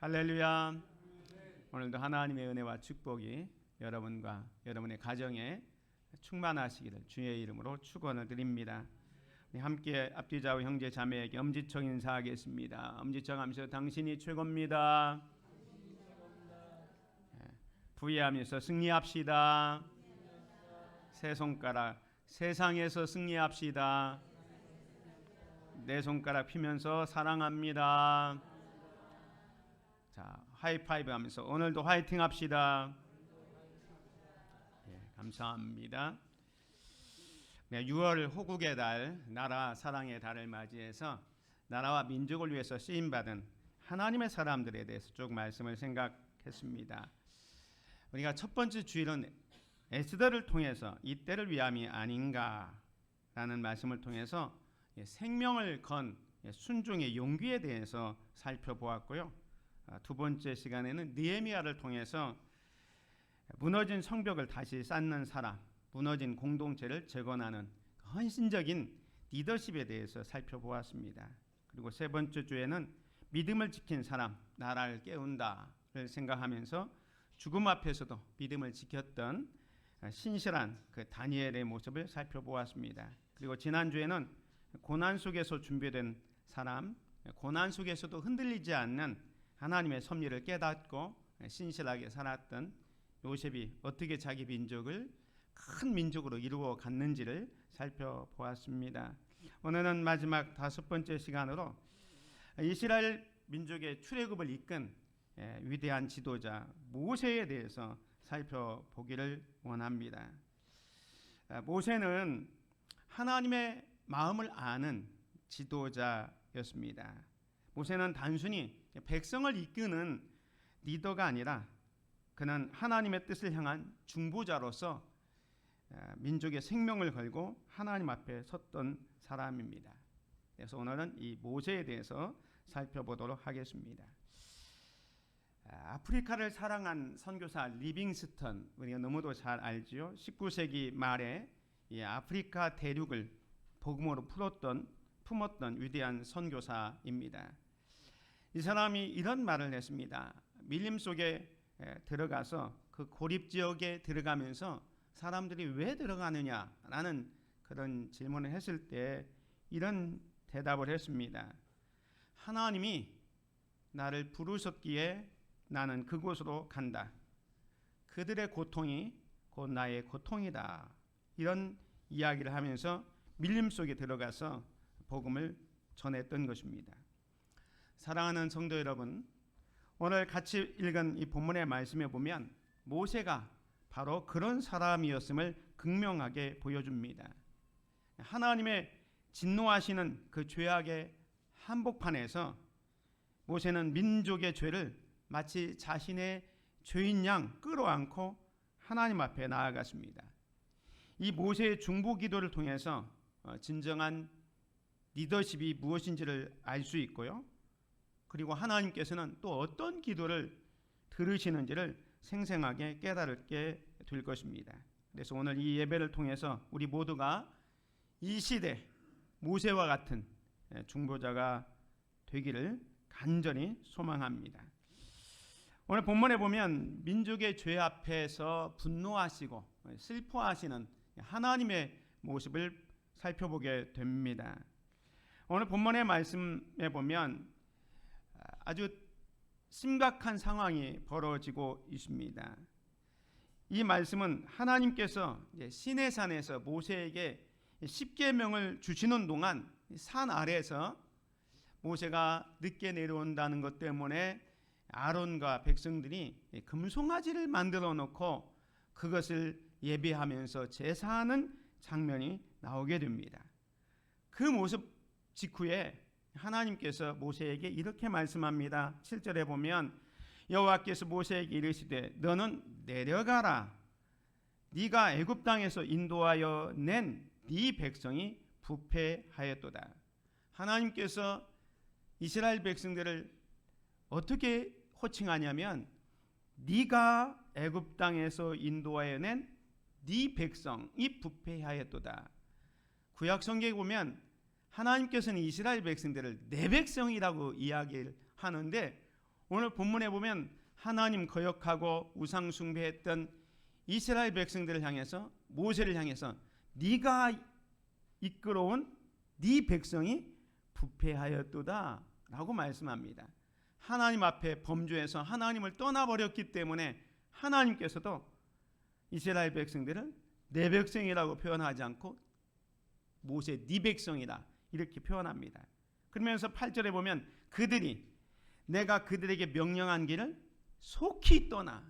할렐루야. 오늘도 하나님의 은혜와 축복이 여러분과 여러분의 가정에 충만하시기를 주의 이름으로 축원을 드립니다. 함께 앞뒤 좌우 형제 자매에게 엄지척 인사하겠습니다. 엄지척 하면서 당신이 최고입니다. 부의하면서 승리합시다. 세 손가락 세상에서 승리합시다. 네 손가락 피면서 사랑합니다. 자, 하이파이브 하면서 오늘도 화이팅 합시다. 감사합니다. 6월 호국의 달, 나라 사랑의 달을 맞이해서 나라와 민족을 위해서 쓰임받은 하나님의 사람들에 대해서 쭉 말씀을 생각했습니다. 우리가 첫 번째 주일은 에스더를 통해서 이때를 위함이 아닌가라는 말씀을 통해서 생명을 건 순종의 용기에 대해서 살펴보았고요. 두 번째 시간에는 느헤미야를 통해서 무너진 성벽을 다시 쌓는 사람, 무너진 공동체를 재건하는 헌신적인 리더십에 대해서 살펴보았습니다. 그리고 세 번째 주에는 믿음을 지킨 사람, 나라를 깨운다를 생각하면서 죽음 앞에서도 믿음을 지켰던 신실한 그 다니엘의 모습을 살펴보았습니다. 그리고 지난주에는 고난 속에서 준비된 사람, 고난 속에서도 흔들리지 않는 하나님의 섭리를 깨닫고 신실하게 살았던 요셉이 어떻게 자기 민족을 큰 민족으로 이루어 갔는지를 살펴보았습니다. 오늘은 마지막 다섯 번째 시간으로 이스라엘 민족의 출애굽을 이끈 위대한 지도자 모세에 대해서 살펴보기를 원합니다. 모세는 하나님의 마음을 아는 지도자였습니다. 모세는 단순히 백성을 이끄는 리더가 아니라 그는 하나님의 뜻을 향한 중보자로서 민족의 생명을 걸고 하나님 앞에 섰던 사람입니다. 그래서 오늘은 이 모세에 대해서 살펴보도록 하겠습니다. 아프리카를 사랑한 선교사 리빙스턴, 우리가 너무도 잘 알지요. 19세기 말에 이 아프리카 대륙을 복음으로 품었던 위대한 선교사입니다. 이 사람이 이런 말을 했습니다. 밀림 속에 들어가서 그 고립 지역에 들어가면서 사람들이 왜 들어가느냐라는 그런 질문을 했을 때 이런 대답을 했습니다. 하나님이 나를 부르셨기에 나는 그곳으로 간다. 그들의 고통이 곧 나의 고통이다. 이런 이야기를 하면서 밀림 속에 들어가서 복음을 전했던 것입니다. 사랑하는 성도 여러분, 오늘 같이 읽은 이 본문의 말씀에 보면 모세가 바로 그런 사람이었음을 극명하게 보여줍니다. 하나님의 진노하시는 그 죄악의 한복판에서 모세는 민족의 죄를 마치 자신의 죄인 양 끌어안고 하나님 앞에 나아갔습니다. 이 모세의 중보 기도를 통해서 진정한 리더십이 무엇인지를 알 수 있고요. 그리고 하나님께서는 또 어떤 기도를 들으시는지를 생생하게 깨달게 될 것입니다. 그래서 오늘 이 예배를 통해서 우리 모두가 이 시대 모세와 같은 중보자가 되기를 간절히 소망합니다. 오늘 본문에 보면 민족의 죄 앞에서 분노하시고 슬퍼하시는 하나님의 모습을 살펴보게 됩니다. 오늘 본문의 말씀에 보면 아주 심각한 상황이 벌어지고 있습니다. 이 말씀은 하나님께서 시내산에서 모세에게 십계명을 주시는 동안 산 아래에서 모세가 늦게 내려온다는 것 때문에 아론과 백성들이 금송아지를 만들어 놓고 그것을 예배하면서 제사하는 장면이 나오게 됩니다. 그 모습 직후에 하나님께서 모세에게 이렇게 말씀합니다. 7절에 보면 여호와께서 모세에게 이르시되 너는 내려가라. 네가 애굽 땅에서 인도하여 낸 네 백성이 부패하였도다. 하나님께서 이스라엘 백성들을 어떻게 호칭하냐면 네가 애굽 땅에서 인도하여 낸 네 백성이 부패하였도다. 구약 성경에 보면 하나님께서는 이스라엘 백성들을 내 백성이라고 이야기를 하는데 오늘 본문에 보면 하나님 거역하고 우상 숭배했던 이스라엘 백성들을 향해서, 모세를 향해서 네가 이끌어온 네 백성이 부패하였도다 라고 말씀합니다. 하나님 앞에 범죄해서 하나님을 떠나버렸기 때문에 하나님께서도 이스라엘 백성들을 내 백성이라고 표현하지 않고 모세 네 백성이다 이렇게 표현합니다. 그러면서 8절에 보면 그들이 내가 그들에게 명령한 길을 속히 떠나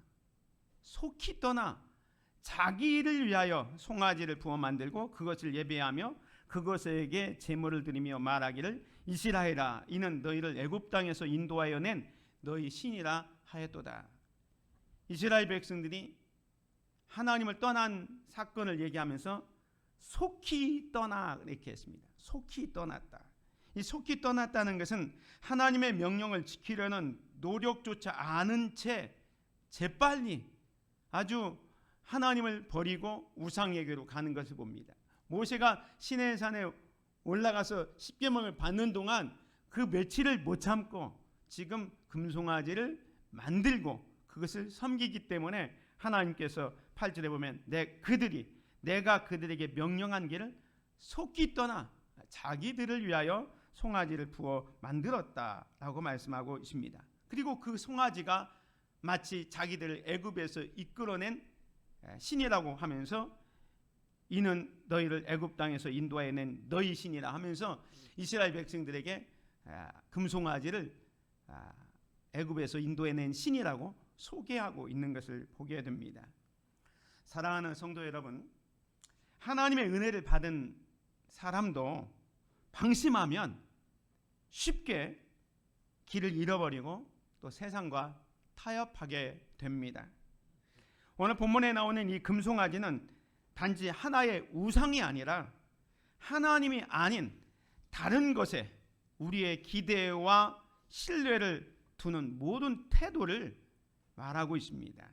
자기 일을 위하여 송아지를 부어 만들고 그것을 예배하며 그것에게 제물을 드리며 말하기를 이스라엘아 이는 너희를 애굽 땅에서 인도하여 낸 너희 신이라 하였도다. 이스라엘 백성들이 하나님을 떠난 사건을 얘기하면서 속히 떠나 이렇게 했습니다. 속히 떠났다. 이 속히 떠났다는 것은 하나님의 명령을 지키려는 노력조차 않은 채 재빨리 아주 하나님을 버리고 우상에게로 가는 것을 봅니다. 모세가 시내산에 올라가서 십계명을 받는 동안 그 며칠을 못 참고 지금 금송아지를 만들고 그것을 섬기기 때문에 하나님께서 8절에 보면 내가 그들에게 명령한 길을 속히 떠나 자기들을 위하여 송아지를 부어 만들었다라고 말씀하고 있습니다. 그리고 그 송아지가 마치 자기들을 애굽에서 이끌어낸 신이라고 하면서 이는 너희를 애굽 땅에서 인도하여 낸 너희 신이라 하면서 이스라엘 백성들에게 금송아지를 애굽에서 인도해 낸 신이라고 소개하고 있는 것을 보게 됩니다. 사랑하는 성도 여러분, 하나님의 은혜를 받은 사람도 방심하면 쉽게 길을 잃어버리고 또 세상과 타협하게 됩니다. 오늘 본문에 나오는 이 금송아지는 단지 하나의 우상이 아니라 하나님이 아닌 다른 것에 우리의 기대와 신뢰를 두는 모든 태도를 말하고 있습니다.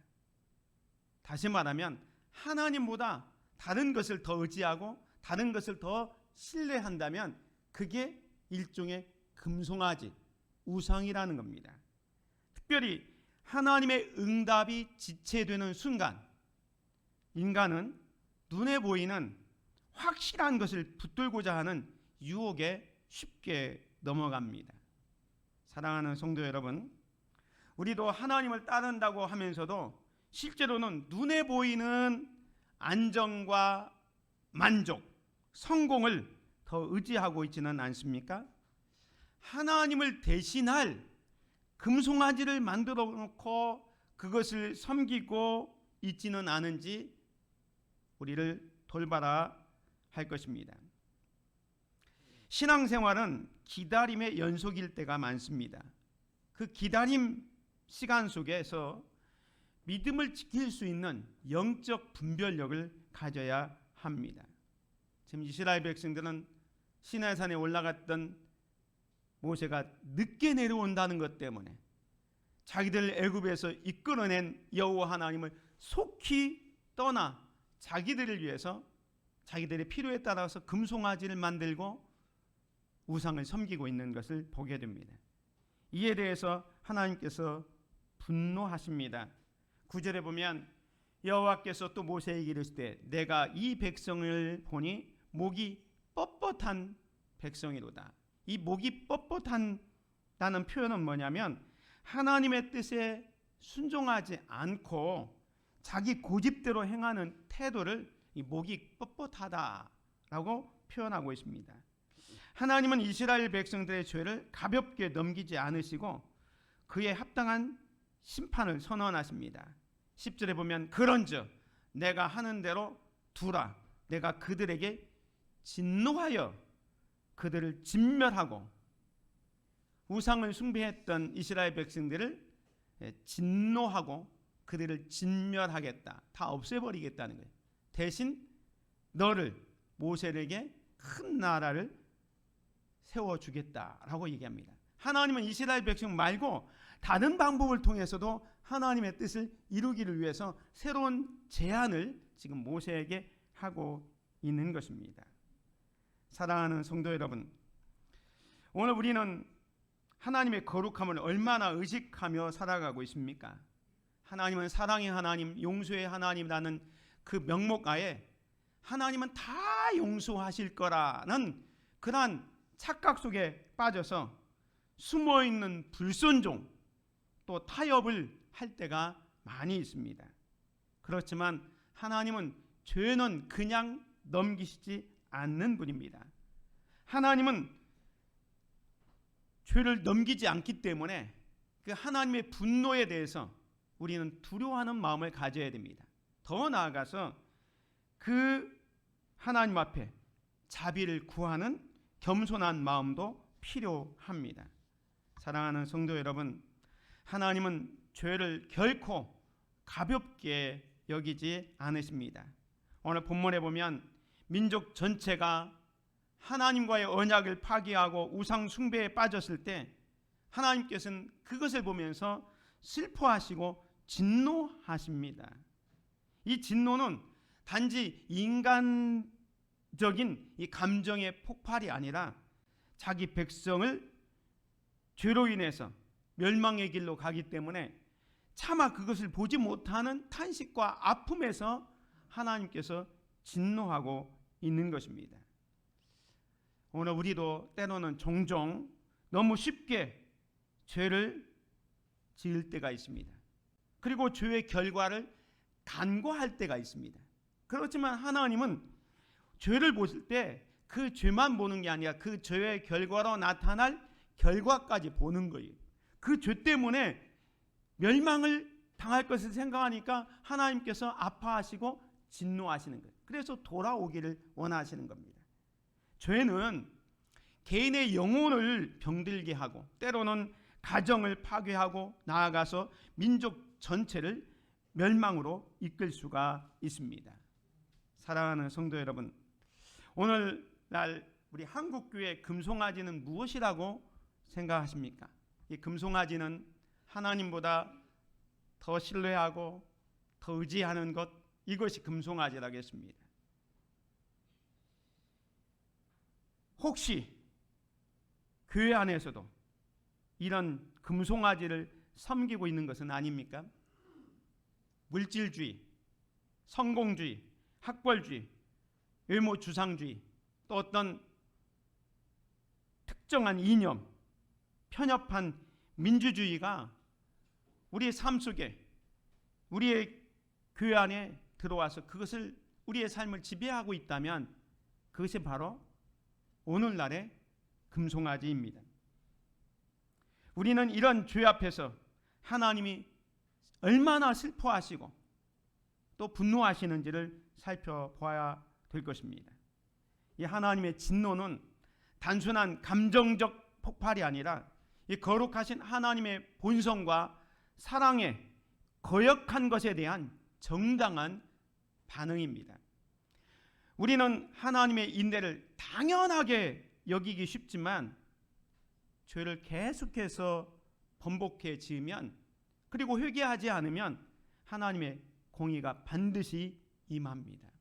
다시 말하면 하나님보다 다른 것을 더 의지하고 다른 것을 더 신뢰한다면 그게 일종의 금송아지, 우상이라는 겁니다. 특별히 하나님의 응답이 지체되는 순간 인간은 눈에 보이는 확실한 것을 붙들고자 하는 유혹에 쉽게 넘어갑니다. 사랑하는 성도 여러분, 우리도 하나님을 따른다고 하면서도 실제로는 눈에 보이는 안정과 만족, 성공을 더 의지하고 있지는 않습니까? 하나님을 대신할 금송아지를 만들어 놓고 그것을 섬기고 있지는 않은지 우리를 돌봐라 할 것입니다. 신앙생활은 기다림의 연속일 때가 많습니다. 그 기다림 시간 속에서 믿음을 지킬 수 있는 영적 분별력을 가져야 합니다. 지금 이스라엘 백성들은 시내산에 올라갔던 모세가 늦게 내려온다는 것 때문에 자기들 애굽에서 이끌어낸 여호와 하나님을 속히 떠나 자기들을 위해서 자기들의 필요에 따라서 금송아지를 만들고 우상을 섬기고 있는 것을 보게 됩니다. 이에 대해서 하나님께서 분노하십니다. 9절에 보면 여호와께서 또 모세에게 이르시되 내가 이 백성을 보니 목이 뻣뻣한 백성이로다. 이 목이 뻣뻣한다는 표현은 뭐냐면 하나님의 뜻에 순종하지 않고 자기 고집대로 행하는 태도를 이 목이 뻣뻣하다라고 표현하고 있습니다. 하나님은 이스라엘 백성들의 죄를 가볍게 넘기지 않으시고 그에 합당한 심판을 선언하십니다. 10절에 보면 그런즉 내가 하는 대로 두라. 내가 그들에게 진노하여 그들을 진멸하고 우상을 숭배했던 이스라엘 백성들을 진노하고 그들을 진멸하겠다. 다 없애버리겠다는 거예요. 대신 너를 모세에게 큰 나라를 세워주겠다라고 얘기합니다. 하나님은 이스라엘 백성 말고 다른 방법을 통해서도 하나님의 뜻을 이루기를 위해서 새로운 제안을 지금 모세에게 하고 있는 것입니다. 사랑하는 성도 여러분, 오늘 우리는 하나님의 거룩함을 얼마나 의식하며 살아가고 있습니까? 하나님은 사랑의 하나님, 용서의 하나님이라는 그 명목하에 하나님은 다 용서하실 거라는 그러한 착각 속에 빠져서 숨어있는 불순종 또 타협을 할 때가 많이 있습니다. 그렇지만 하나님은 죄는 그냥 넘기시지 않는 분입니다. 하나님은 죄를 넘기지 않기 때문에 그 하나님의 분노에 대해서 우리는 두려워하는 마음을 가져야 됩니다. 더 나아가서 그 하나님 앞에 자비를 구하는 겸손한 마음도 필요합니다. 사랑하는 성도 여러분, 하나님은 죄를 결코 가볍게 여기지 않으십니다. 오늘 본문에 보면 민족 전체가 하나님과의 언약을 파기하고 우상 숭배에 빠졌을 때 하나님께서는 그것을 보면서 슬퍼하시고 진노하십니다. 이 진노는 단지 인간적인 이 감정의 폭발이 아니라 자기 백성을 죄로 인해서 멸망의 길로 가기 때문에 차마 그것을 보지 못하는 탄식과 아픔에서 하나님께서 진노하고 있는 것입니다. 오늘 우리도 때로는 종종 너무 쉽게 죄를 지을 때가 있습니다. 그리고 죄의 결과를 간과할 때가 있습니다. 그렇지만 하나님은 죄를 보실 때 그 죄만 보는 게 아니라 그 죄의 결과로 나타날 결과까지 보는 거예요. 그 죄 때문에 멸망을 당할 것을 생각하니까 하나님께서 아파하시고 진노하시는 거예요. 그래서 돌아오기를 원하시는 겁니다. 죄는 개인의 영혼을 병들게 하고 때로는 가정을 파괴하고 나아가서 민족 전체를 멸망으로 이끌 수가 있습니다. 사랑하는 성도 여러분, 오늘날 우리 한국교회 금송아지는 무엇이라고 생각하십니까? 이 금송아지는 하나님보다 더 신뢰하고 더 의지하는 것, 이것이 금송아지라고 했습니다. 혹시 교회 안에서도 이런 금송아지를 섬기고 있는 것은 아닙니까? 물질주의, 성공주의, 학벌주의, 외모 주상주의, 또 어떤 특정한 이념, 편협한 민주주의가 우리의 삶 속에, 우리의 교회 안에 들어와서 그것을 우리의 삶을 지배하고 있다면 그것이 바로 오늘날의 금송아지입니다. 우리는 이런 죄 앞에서 하나님이 얼마나 슬퍼하시고 또 분노하시는지를 살펴봐야 될 것입니다. 이 하나님의 진노는 단순한 감정적 폭발이 아니라 이 거룩하신 하나님의 본성과 사랑에 거역한 것에 대한 정당한 반응입니다. 우리는 하나님의 인내를 당연하게 여기기 쉽지만 죄를 계속해서 번복해 지으면 그리고 회개하지 않으면 하나님의 공의가 반드시 임합니다.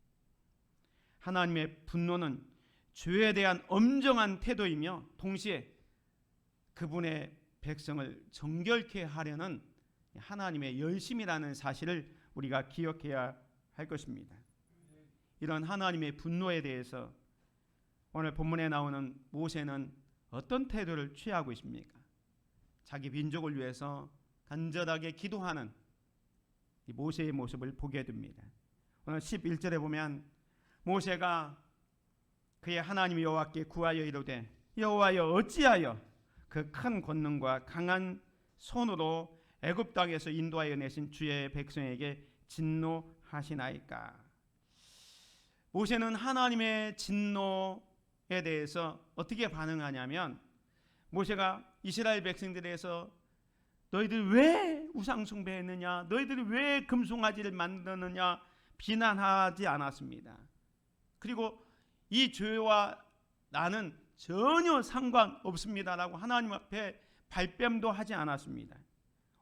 하나님의 분노는 죄에 대한 엄정한 태도이며 동시에 그분의 백성을 정결케 하려는 하나님의 열심이라는 사실을 우리가 기억해야 할 것입니다. 이런 하나님의 분노에 대해서 오늘 본문에 나오는 모세는 어떤 태도를 취하고 있습니까? 자기 민족을 위해서 간절하게 기도하는 이 모세의 모습을 보게 됩니다. 오늘 11절에 보면 모세가 그의 하나님 여호와께 구하여 이르되 여호와여 어찌하여 그 큰 권능과 강한 손으로 애굽 땅에서 인도하여 내신 주의 백성에게 진노하시나이까. 모세는 하나님의 진노에 대해서 어떻게 반응하냐면 모세가 이스라엘 백성들에서 너희들 왜 우상 숭배했느냐, 너희들이 왜 금송아지를 만드느냐 비난하지 않았습니다. 그리고 이 죄와 나는 전혀 상관없습니다라고 하나님 앞에 발뺌도 하지 않았습니다.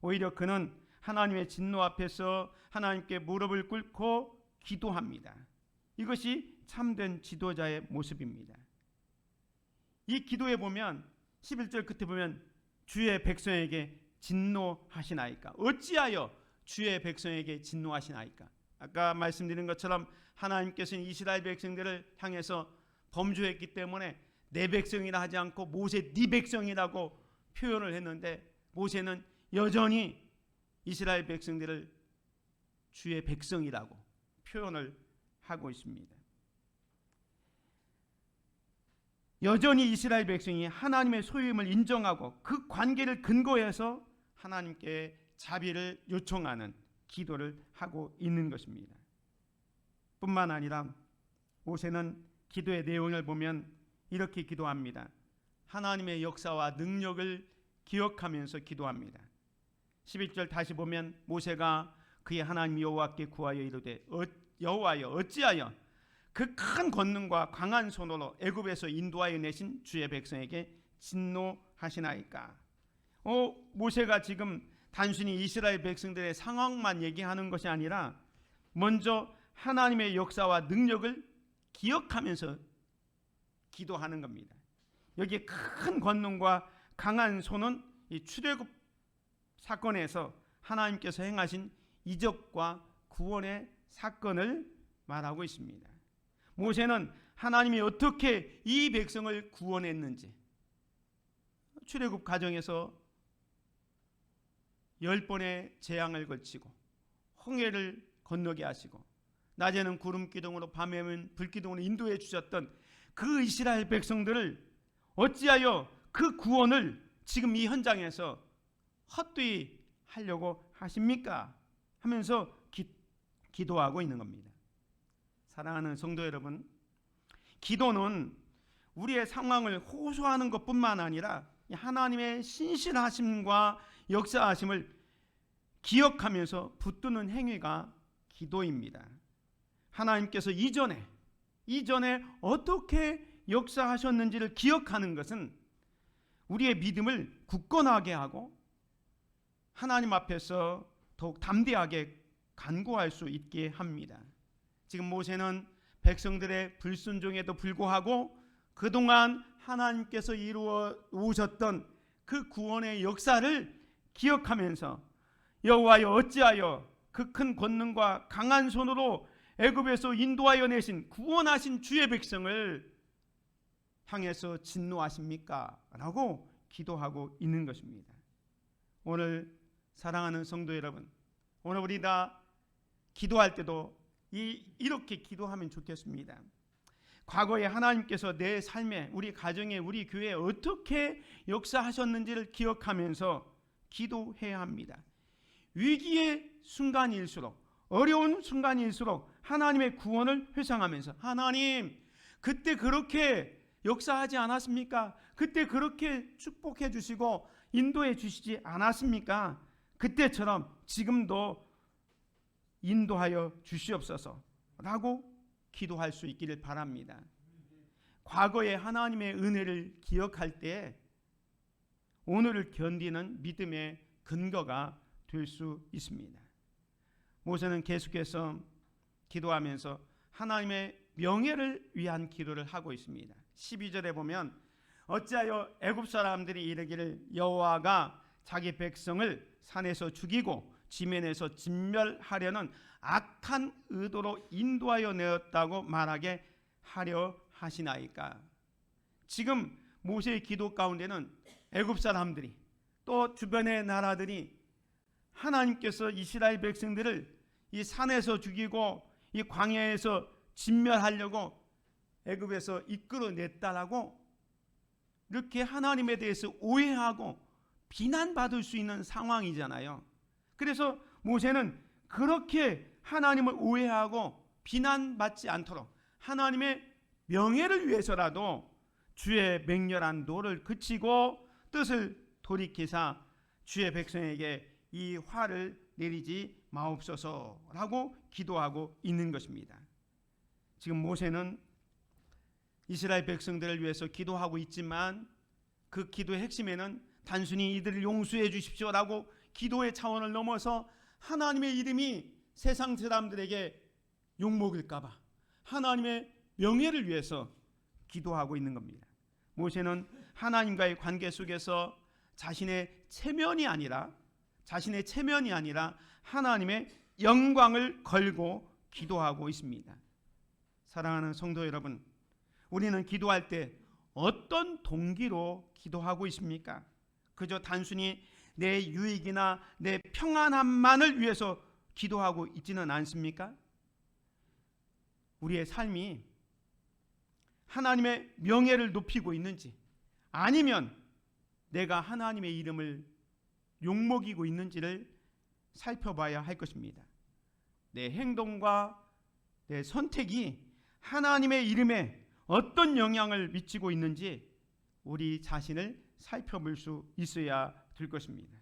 오히려 그는 하나님의 진노 앞에서 하나님께 무릎을 꿇고 기도합니다. 이것이 참된 지도자의 모습입니다. 이 기도에 보면 11절 끝에 보면 주의 백성에게 진노하시나이까? 어찌하여 주의 백성에게 진노하시나이까? 아까 말씀드린 것처럼 하나님께서는 이스라엘 백성들을 향해서 범죄했기 때문에 내 백성이라 하지 않고 모세 네 백성이라고 표현을 했는데, 모세는 여전히 이스라엘 백성들을 주의 백성이라고 표현을 하고 있습니다. 여전히 이스라엘 백성이 하나님의 소유임을 인정하고 그 관계를 근거해서 하나님께 자비를 요청하는 기도를 하고 있는 것입니다. 뿐만 아니라 모세는 기도의 내용을 보면 이렇게 기도합니다. 하나님의 역사와 능력을 기억하면서 기도합니다. 11절 다시 보면 모세가 그의 하나님 여호와께 구하여 이르되 여호와여 어찌하여 그 큰 권능과 강한 손으로 애굽에서 인도하여 내신 주의 백성에게 진노하시나이까? 모세가 지금 단순히 이스라엘 백성들의 상황만 얘기하는 것이 아니라 먼저 하나님의 역사와 능력을 기억하면서 기도하는 겁니다. 여기에 큰 권능과 강한 손은 이 출애굽 사건에서 하나님께서 행하신 이적과 구원의 사건을 말하고 있습니다. 모세는 하나님이 어떻게 이 백성을 구원했는지, 출애굽 과정에서 10번의 재앙을 거치고 홍해를 건너게 하시고 낮에는 구름 기둥으로 밤에는 불 기둥으로 인도해 주셨던 그 이스라엘 백성들을 어찌하여 그 구원을 지금 이 현장에서 헛되이 하려고 하십니까? 하면서 기도하고 있는 겁니다. 사랑하는 성도 여러분, 기도는 우리의 상황을 호소하는 것뿐만 아니라 하나님의 신실하심과 역사하심을 기억하면서 붙드는 행위가 기도입니다. 하나님께서 이전에 어떻게 역사하셨는지를 기억하는 것은 우리의 믿음을 굳건하게 하고 하나님 앞에서 더욱 담대하게 간구할 수 있게 합니다. 지금 모세는 백성들의 불순종에도 불구하고 그동안 하나님께서 이루어 오셨던 그 구원의 역사를 기억하면서 여호와여 어찌하여 그 큰 권능과 강한 손으로 애굽에서 인도하여 내신 구원하신 주의 백성을 향해서 진노하십니까? 라고 기도하고 있는 것입니다. 오늘 사랑하는 성도 여러분, 오늘 우리 다 기도할 때도 이렇게 기도하면 좋겠습니다. 과거에 하나님께서 내 삶에, 우리 가정에, 우리 교회에 어떻게 역사하셨는지를 기억하면서 기도해야 합니다. 위기의 순간일수록, 어려운 순간일수록 하나님의 구원을 회상하면서 하나님 그때 그렇게 역사하지 않았습니까? 그때 그렇게 축복해 주시고 인도해 주시지 않았습니까? 그때처럼 지금도 인도하여 주시옵소서 라고 기도할 수 있기를 바랍니다. 과거의 하나님의 은혜를 기억할 때 오늘을 견디는 믿음의 근거가 될 수 있습니다. 모세는 계속해서 기도하면서 하나님의 명예를 위한 기도를 하고 있습니다. 12절에 보면 어찌하여 애굽 사람들이 이르기를 여호와가 자기 백성을 산에서 죽이고 지면에서 진멸하려는 악한 의도로 인도하여 내었다고 말하게 하려 하시나이까? 지금 모세의 기도 가운데는 애굽 사람들이 또 주변의 나라들이 하나님께서 이스라엘 백성들을 이 산에서 죽이고 이 광야에서 진멸하려고 애굽에서 이끌어냈다라고 이렇게 하나님에 대해서 오해하고 비난받을 수 있는 상황이잖아요. 그래서 모세는 그렇게 하나님을 오해하고 비난받지 않도록 하나님의 명예를 위해서라도 주의 맹렬한 노를 그치고 뜻을 돌이키사 주의 백성에게 이 화를 내리지 마옵소서라고 기도하고 있는 것입니다. 지금 모세는 이스라엘 백성들을 위해서 기도하고 있지만 그 기도의 핵심에는 단순히 이들을 용서해 주십시오라고 기도의 차원을 넘어서 하나님의 이름이 세상 사람들에게 욕먹을까 봐 하나님의 명예를 위해서 기도하고 있는 겁니다. 모세는 하나님과의 관계 속에서 자신의 체면이 아니라 하나님의 영광을 걸고 기도하고 있습니다. 사랑하는 성도 여러분, 우리는 기도할 때 어떤 동기로 기도하고 있습니까? 그저 단순히 내 유익이나 내 평안함만을 위해서 기도하고 있지는 않습니까? 우리의 삶이 하나님의 명예를 높이고 있는지, 아니면 내가 하나님의 이름을 욕먹이고 있는지를 살펴봐야 할 것입니다. 내 행동과 내 선택이 하나님의 이름에 어떤 영향을 미치고 있는지 우리 자신을 살펴볼 수 있어야 될 것입니다.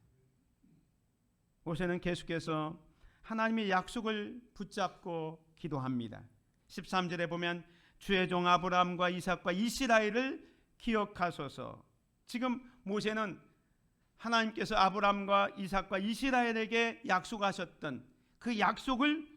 모세는 계속해서 하나님의 약속을 붙잡고 기도합니다. 13절에 보면 주의 종 아브라함과 이삭과 이스라엘을 기억하소서. 지금 모세는 하나님께서 아브라함과 이삭과 이스라엘에게 약속하셨던 그 약속을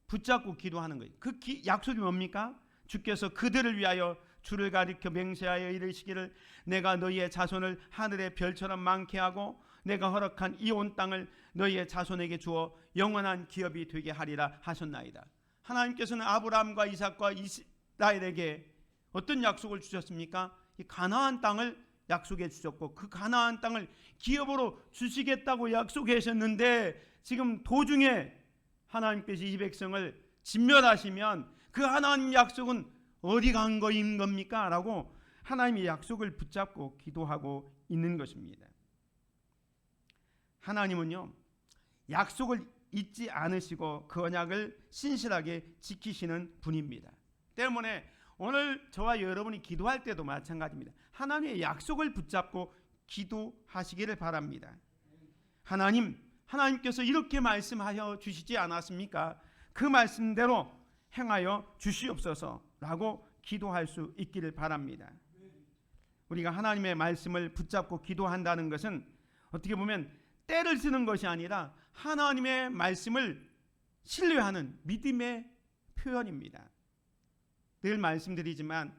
붙잡고 기도하는 거예요. 그 약속이 뭡니까? 주께서 그들을 위하여 주를 가리켜 맹세하여 이르시기를 내가 너희의 자손을 하늘의 별처럼 많게 하고 내가 허락한 이 온 땅을 너희의 자손에게 주어 영원한 기업이 되게 하리라 하셨나이다. 하나님께서는 아브라함과 이삭과 이스라엘에게 어떤 약속을 주셨습니까? 이 가나안 땅을 약속해 주셨고 그 가나안 땅을 기업으로 주시겠다고 약속하셨는데 지금 도중에 하나님께서 이 백성을 진멸하시면 그 하나님 약속은 어디 간 거인 겁니까? 라고 하나님의 약속을 붙잡고 기도하고 있는 것입니다. 하나님은요, 약속을 잊지 않으시고 그 언약을 신실하게 지키시는 분입니다. 때문에 오늘 저와 여러분이 기도할 때도 마찬가지입니다. 하나님의 약속을 붙잡고 기도하시기를 바랍니다. 하나님께서 이렇게 말씀하여 주시지 않았습니까? 그 말씀대로 행하여 주시옵소서라고 기도할 수 있기를 바랍니다. 우리가 하나님의 말씀을 붙잡고 기도한다는 것은 어떻게 보면 때를 쓰는 것이 아니라 하나님의 말씀을 신뢰하는 믿음의 표현입니다. 늘 말씀드리지만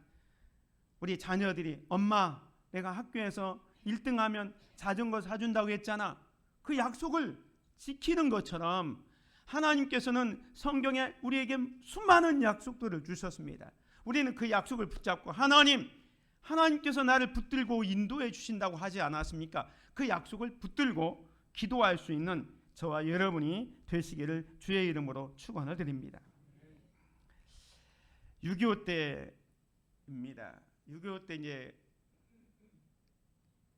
우리 자녀들이 엄마 내가 학교에서 1등하면 자전거 사준다고 했잖아. 그 약속을 지키는 것처럼 하나님께서는 성경에 우리에게 수많은 약속들을 주셨습니다. 우리는 그 약속을 붙잡고 하나님께서 나를 붙들고 인도해 주신다고 하지 않았습니까? 그 약속을 붙들고 기도할 수 있는 저와 여러분이 되시기를 주의 이름으로 축원을 드립니다. 6.25 때입니다. 6.25 때 이제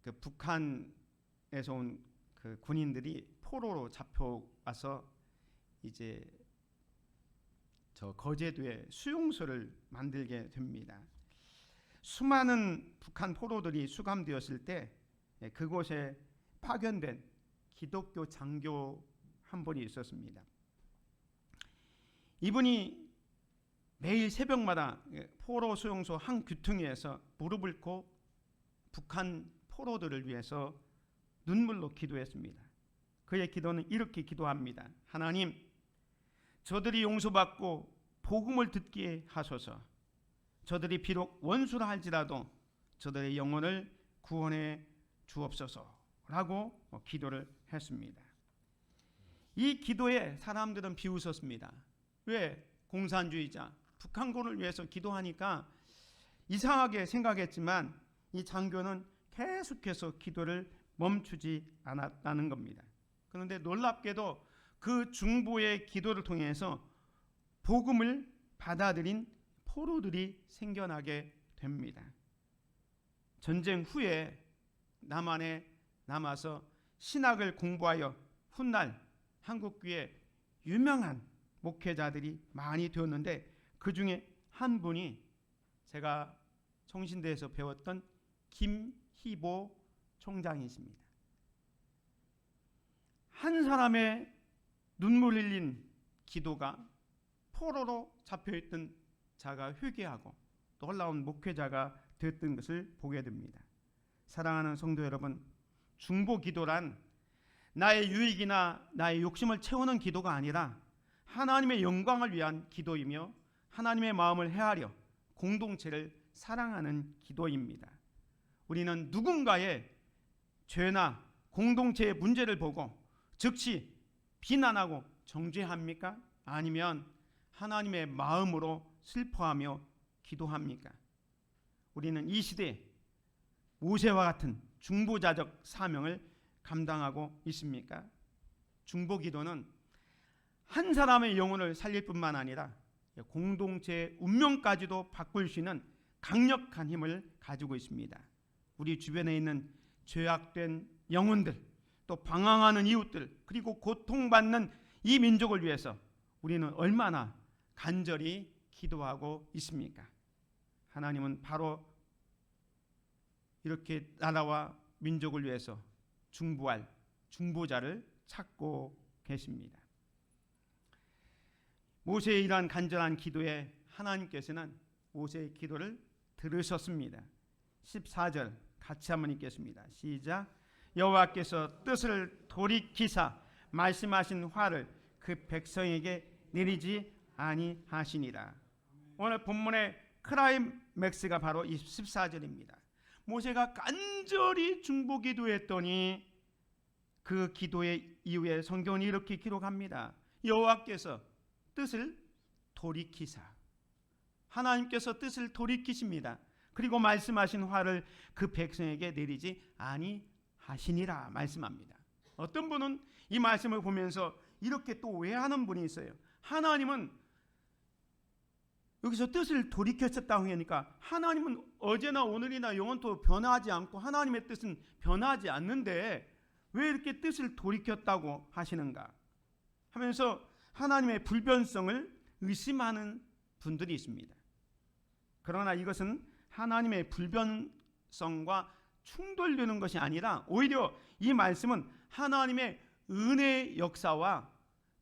그 북한에서 온 그 군인들이 포로로 잡혀와서 이제 저 거제도에 수용소를 만들게 됩니다. 수많은 북한 포로들이 수감되었을 때 그곳에 파견된 기독교 장교 한 분이 있었습니다. 이분이 매일 새벽마다 포로 수용소 한 귀퉁이에서 무릎을 꿇고 북한 포로들을 위해서 눈물로 기도했습니다. 그의 기도는 이렇게 기도합니다. 하나님, 저들이 용서받고 복음을 듣게 하소서. 저들이 비록 원수라 할지라도 저들의 영혼을 구원해 주옵소서라고 기도를 했습니다. 이 기도에 사람들은 비웃었습니다. 왜? 공산주의자 북한군을 위해서 기도하니까 이상하게 생각했지만 이 장교는 계속해서 기도를 멈추지 않았다는 겁니다. 그런데 놀랍게도 그 중보의 기도를 통해서 복음을 받아들인 포로들이 생겨나게 됩니다. 전쟁 후에 남한에 남아서 신학을 공부하여 훗날 한국교회 유명한 목회자들이 많이 되었는데 그 중에 한 분이 제가 성신대에서 배웠던 김희보 총장이십니다. 한 사람의 눈물 흘린 기도가 포로로 잡혀있던 자가 회개하고 놀라운 목회자가 되었던 것을 보게 됩니다. 사랑하는 성도 여러분, 중보 기도란 나의 유익이나 나의 욕심을 채우는 기도가 아니라 하나님의 영광을 위한 기도이며 하나님의 마음을 헤아려 공동체를 사랑하는 기도입니다. 우리는 누군가의 죄나 공동체의 문제를 보고 즉시 비난하고 정죄합니까? 아니면 하나님의 마음으로 슬퍼하며 기도합니까? 우리는 이 시대에 모세와 같은 중보자적 사명을 감당하고 있습니까? 중보기도는 한 사람의 영혼을 살릴 뿐만 아니라 공동체의 운명까지도 바꿀 수 있는 강력한 힘을 가지고 있습니다. 우리 주변에 있는 죄악된 영혼들, 또 방황하는 이웃들, 그리고 고통받는 이 민족을 위해서 우리는 얼마나 간절히 기도하고 있습니까? 하나님은 바로 이렇게 나라와 민족을 위해서 중보할 중보자를 찾고 계십니다. 모세의 이러한 간절한 기도에 하나님께서는 모세의 기도를 들으셨습니다. 14절 같이 한번 읽겠습니다. 시작. 여호와께서 뜻을 돌이키사 말씀하신 화를 그 백성에게 내리지 아니하시니라. 오늘 본문의 클라이맥스가 바로 이 14절입니다. 모세가 간절히 중보 기도했더니 그 기도의 이후에 성경은 이렇게 기록합니다. 여호와께서 뜻을 돌이키사, 하나님께서 뜻을 돌이키십니다. 그리고 말씀하신 화를 그 백성에게 내리지 아니하시니라 말씀합니다. 어떤 분은 이 말씀을 보면서 이렇게 또 오해하는 분이 있어요. 하나님은 여기서 뜻을 돌이켰었다고 하니까 하나님은 어제나 오늘이나 영원토록 변하지 않고 하나님의 뜻은 변하지 않는데 왜 이렇게 뜻을 돌이켰다고 하시는가 하면서 하나님의 불변성을 의심하는 분들이 있습니다. 그러나 이것은 하나님의 불변성과 충돌되는 것이 아니라 오히려 이 말씀은 하나님의 은혜의 역사와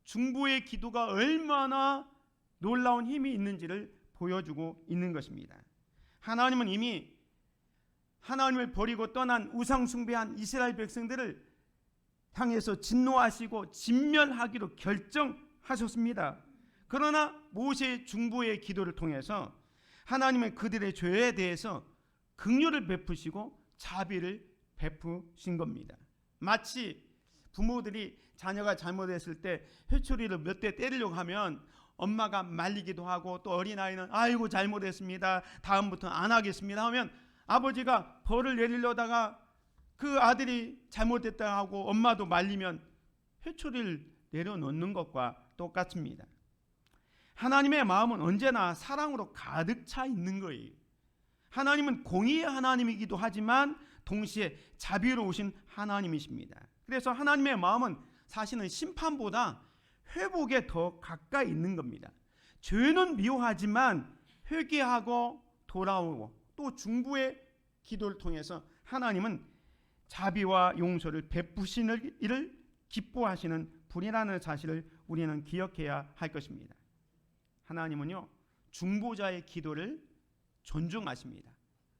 중보의 기도가 얼마나 놀라운 힘이 있는지를 보여주고 있는 것입니다. 하나님은 이미 하나님을 버리고 떠난 우상 숭배한 이스라엘 백성들을 향해서 진노하시고 진멸하기로 결정하셨습니다. 그러나 모세의 중보의 기도를 통해서 하나님은 그들의 죄에 대해서 긍휼을 베푸시고 자비를 베푸신 겁니다. 마치 부모들이 자녀가 잘못했을 때 회초리를 몇 대 때리려고 하면 엄마가 말리기도 하고 또 어린아이는 아이고 잘못했습니다, 다음부터는 안 하겠습니다 하면 아버지가 벌을 내리려다가 그 아들이 잘못했다 하고 엄마도 말리면 회초리를 내려놓는 것과 똑같습니다. 하나님의 마음은 언제나 사랑으로 가득 차 있는 거예요. 하나님은 공의의 하나님이기도 하지만 동시에 자비로우신 하나님이십니다. 그래서 하나님의 마음은 사실은 심판보다 회복에 더 가까이 있는 겁니다. 죄는 미워하지만 회개하고 돌아오고 또 중보의 기도를 통해서 하나님은 자비와 용서를 베푸시는 일을 기뻐하시는 분이라는 사실을 우리는 기억해야 할 것입니다. 하나님은요, 중보자의 기도를 존중하십니다.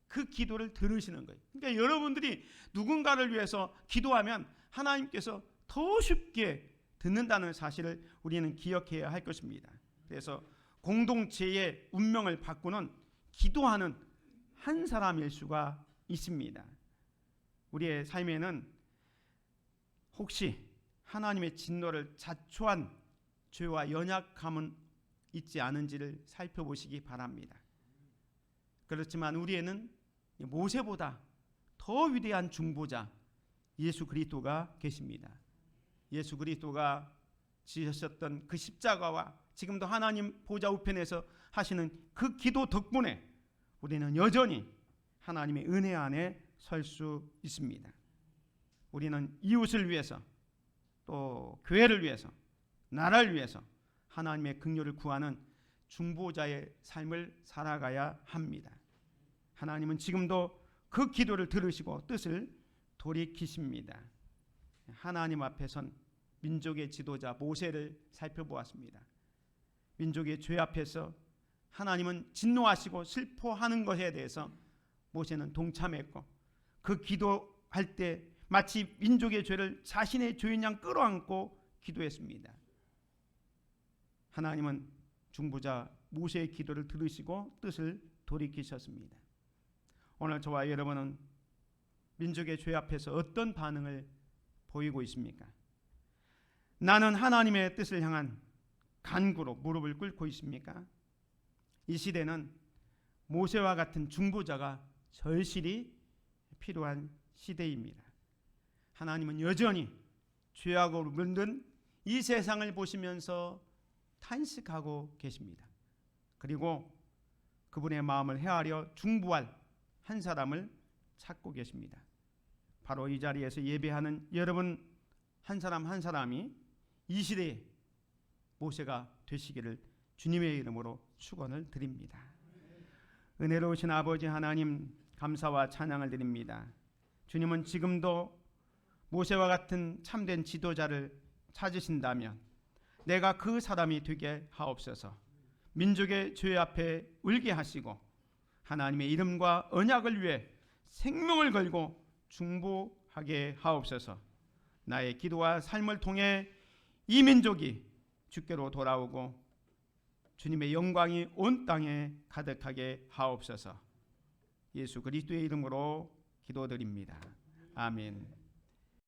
그 기도를 들으시는 거예요. 그러니까 여러분들이 누군가를 위해서 기도하면 하나님께서 더 쉽게 듣는다는 사실을 우리는 기억해야 할 것입니다. 그래서 공동체의 운명을 바꾸는 기도하는 한 사람일 수가 있습니다. 우리의 삶에는 혹시 하나님의 진노를 자초한 죄와 연약함은 있지 않은지를 살펴보시기 바랍니다. 그렇지만 우리에는 모세보다 더 위대한 중보자 예수 그리스도가 계십니다. 예수 그리스도가 지으셨던 그 십자가와 지금도 하나님 보좌 우편에서 하시는 그 기도 덕분에 우리는 여전히 하나님의 은혜 안에 설 수 있습니다. 우리는 이웃을 위해서 또 교회를 위해서 나라를 위해서 하나님의 긍휼을 구하는 중보자의 삶을 살아가야 합니다. 하나님은 지금도 그 기도를 들으시고 뜻을 돌이키십니다. 하나님 앞에 선 민족의 지도자 모세를 살펴보았습니다. 민족의 죄 앞에서 하나님은 진노하시고 슬퍼하는 것에 대해서 모세는 동참했고 그 기도할 때 마치 민족의 죄를 자신의 죄인 양 끌어안고 기도했습니다. 하나님은 중보자 모세의 기도를 들으시고 뜻을 돌이키셨습니다. 오늘 저와 여러분은 민족의 죄 앞에서 어떤 반응을 보이고 있습니까? 나는 하나님의 뜻을 향한 간구로 무릎을 꿇고 있습니까? 이 시대는 모세와 같은 중보자가 절실히 필요한 시대입니다. 하나님은 여전히 죄악으로 물든 이 세상을 보시면서 탄식하고 계십니다. 그리고 그분의 마음을 헤아려 중보할 한 사람을 찾고 계십니다. 바로 이 자리에서 예배하는 여러분 한 사람 한 사람이 이 시대에 모세가 되시기를 주님의 이름으로 축원을 드립니다. 은혜로우신 아버지 하나님, 감사와 찬양을 드립니다. 주님은 지금도 모세와 같은 참된 지도자를 찾으신다면 내가 그 사람이 되게 하옵소서. 민족의 죄 앞에 울게 하시고 하나님의 이름과 언약을 위해 생명을 걸고 중보하게 하옵소서. 나의 기도와 삶을 통해 이 민족이 주께로 돌아오고 주님의 영광이 온 땅에 가득하게 하옵소서. 예수 그리스도의 이름으로 기도드립니다. 아멘.